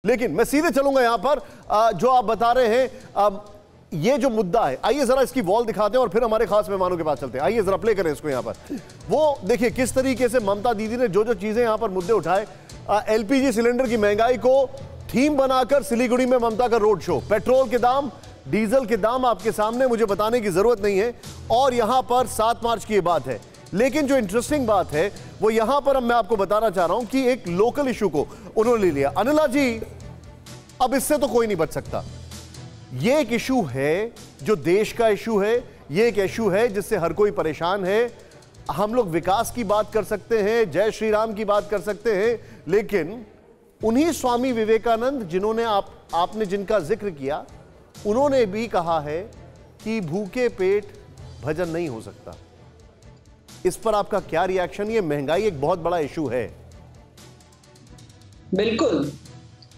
लेकिन मैं सीधे चलूंगा यहां पर जो आप बता रहे हैं ये जो मुद्दा है, आइए जरा इसकी वॉल दिखाते हैं और फिर हमारे खास मेहमानों के पास चलते हैं। आइए जरा प्ले करें इसको यहां पर। वो देखिए किस तरीके से ममता दीदी ने जो जो चीजें यहां पर मुद्दे उठाए, एलपीजी सिलेंडर की महंगाई को थीम बनाकर सिलीगुड़ी में ममता का रोड शो, पेट्रोल के दाम, डीजल के दाम आपके सामने, मुझे बताने की जरूरत नहीं है। और यहां पर 7 मार्च की बात है, लेकिन जो इंटरेस्टिंग बात है वो यहां पर मैं आपको बताना चाह रहा हूं कि एक लोकल इशू को उन्होंने ले लिया। अनिला जी, अब इससे तो कोई नहीं बच सकता। ये एक इशू है जो देश का इशू है, ये एक इशू है जिससे हर कोई परेशान है। हम लोग विकास की बात कर सकते हैं, जय श्री राम की बात कर सकते हैं, लेकिन उन्हीं स्वामी विवेकानंद जिन्होंने आपने जिनका जिक्र किया, उन्होंने भी कहा है कि भूखे पेट भजन नहीं हो सकता। इस पर आपका क्या रिएक्शन? ये महंगाई एक बहुत बड़ा इशू है। बिल्कुल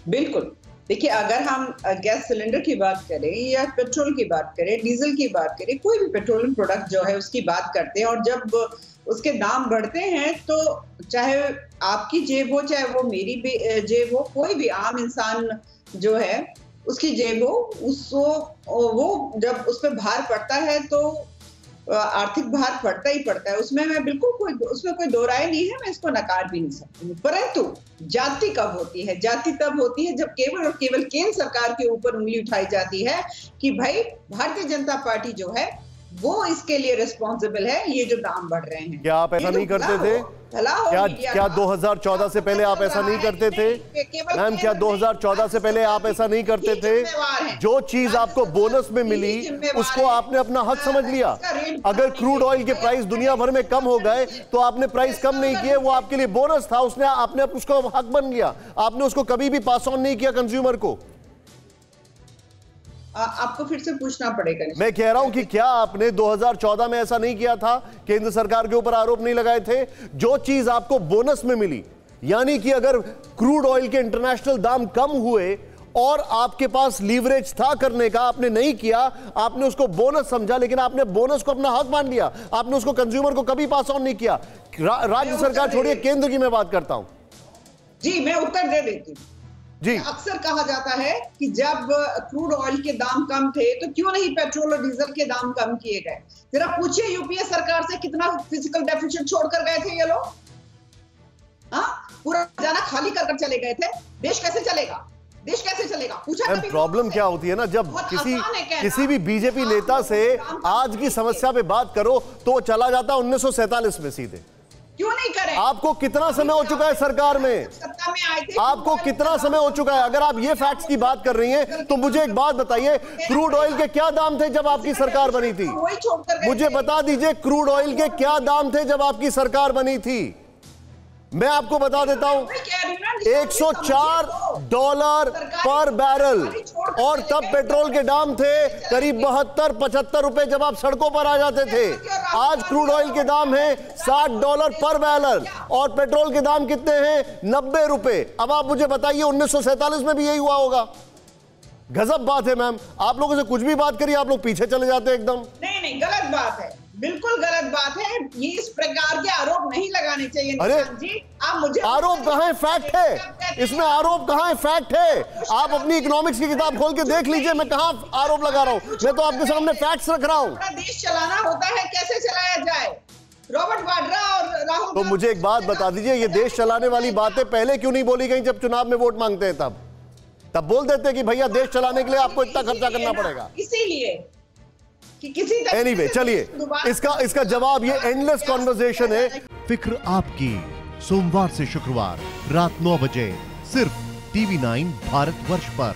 बिल्कुल। देखिए, अगर हम गैस सिलेंडर की बात करें या पेट्रोल की बात करें, डीजल की बात करें, कोई भी पेट्रोलियम प्रोडक्ट जो है उसकी बात करते हैं, और जब उसके दाम बढ़ते हैं तो चाहे आपकी जेब हो, चाहे वो मेरी जेब हो, कोई भी आम इंसान जो है उसकी जेब हो, उसको वो जब उस पर भार पड़ता है तो आर्थिक भार पड़ता ही पड़ता है। उसमें मैं बिल्कुल उसमें कोई दो राय नहीं है, मैं इसको नकार भी नहीं सकती हूँ। परंतु जाति कब होती है? जाति तब होती है जब केवल और केवल केंद्र सरकार के ऊपर उंगली उठाई जाती है कि भाई भारतीय जनता पार्टी जो है वो इसके लिए रिस्पॉन्सिबल है, ये जो दाम बढ़ रहे हैं। क्या आप ऐसा नहीं करते थे? क्या 2014 से पहले आप ऐसा नहीं करते थे? मैम, क्या 2014 से पहले आप ऐसा नहीं करते थे? जो चीज आपको बोनस में मिली उसको आपने अपना हक समझ लिया। अगर क्रूड ऑयल के प्राइस दुनिया भर में कम हो गए तो आपने प्राइस कम नहीं किए, वो आपके लिए बोनस था, आपने उसको हक बन गया। आपने उसको कभी भी पास ऑन नहीं किया कंज्यूमर को। आपको फिर से पूछना पड़ेगा। मैं कह रहा हूं कि क्या आपने 2014 में ऐसा नहीं किया था? केंद्र सरकार के ऊपर आरोप नहीं लगाए थे? जो चीज आपको बोनस में मिली, यानी कि अगर क्रूड ऑयल के इंटरनेशनल दाम कम हुए और आपके पास लीवरेज था करने का, आपने नहीं किया, आपने उसको बोनस समझा, लेकिन आपने बोनस को अपना हक मान लिया। आपने उसको कंज्यूमर को कभी पास ऑन नहीं किया। राज्य सरकार छोड़िए, केंद्र की मैं बात करता हूं। जी, मैं उत्तर दे देती हूँ। जी, अक्सर कहा जाता है कि जब क्रूड ऑयल के दाम कम थे तो क्यों नहीं पेट्रोल और डीजल के दाम कम किए गए? जरा पूछिए यूपीए सरकार से कितना फिजिकल डेफिसिट छोड़कर गए थे ये लोग। पूरा खजाना खाली कर चले गए थे। देश कैसे चलेगा? देश कैसे चलेगा? पूछा कभी? प्रॉब्लम क्या होती है ना, जब किसी भी बीजेपी नेता से आज की समस्या पे बात करो तो वो चला जाता 1947 में सीधे। क्यों नहीं करें? आपको कितना समय हो चुका है सरकार में? सत्ता में आए थे, आपको कितना समय हो चुका है? अगर आप ये फैक्ट्स की बात कर रही हैं तो मुझे एक बात बताइए, क्रूड ऑयल के क्या दाम थे जब आपकी सरकार बनी थी? मुझे बता दीजिए, क्रूड ऑयल के क्या दाम थे जब आपकी सरकार बनी थी? मैं आपको बता देता हूं, $104 पर बैरल, और तब पेट्रोल के दाम थे करीब 72-75 रुपए जब आप सड़कों पर आ जाते थे। आज क्रूड ऑयल के दाम है $60 पर बैरल और पेट्रोल के दाम कितने हैं? 90 रुपए। अब आप मुझे बताइए, 1947 में भी यही हुआ होगा? गजब बात है मैम, आप लोगों से कुछ भी बात करिए आप लोग पीछे चले जाते हैं एकदम। नहीं, गलत बात है, बिल्कुल गलत बात है। ये इस प्रकार के आरोप नहीं लगाने चाहिए। अरे जी, आप मुझे आरोप कहाँ है? फैक्ट है इसमें। आरोप कहाँ है? फैक्ट है। आप अपनी इकोनॉमिक्स की किताब खोल के देख लीजिए, मैं कहाँ आरोप लगा रहा हूँ। मैं तो आपके सामने फैक्ट्स रख रहा हूँ। देश चलाना होता है, कैसे चलाया जाए? रॉबर्ट वाड्रा और राहुल। तो मुझे एक बात बता दीजिए, ये देश चलाने वाली बाते पहले क्यों नहीं बोली गई? जब चुनाव में वोट मांगते हैं तब बोल देते हैं कि भैया देश चलाने के लिए आपको इतना खर्चा करना पड़ेगा, इसीलिए कि किसी एनीवे चलिए, इसका जवाब ये एंडलेस कॉन्वर्सेशन है। फिक्र आपकी, सोमवार से शुक्रवार रात 9 बजे सिर्फ TV9 भारतवर्ष पर।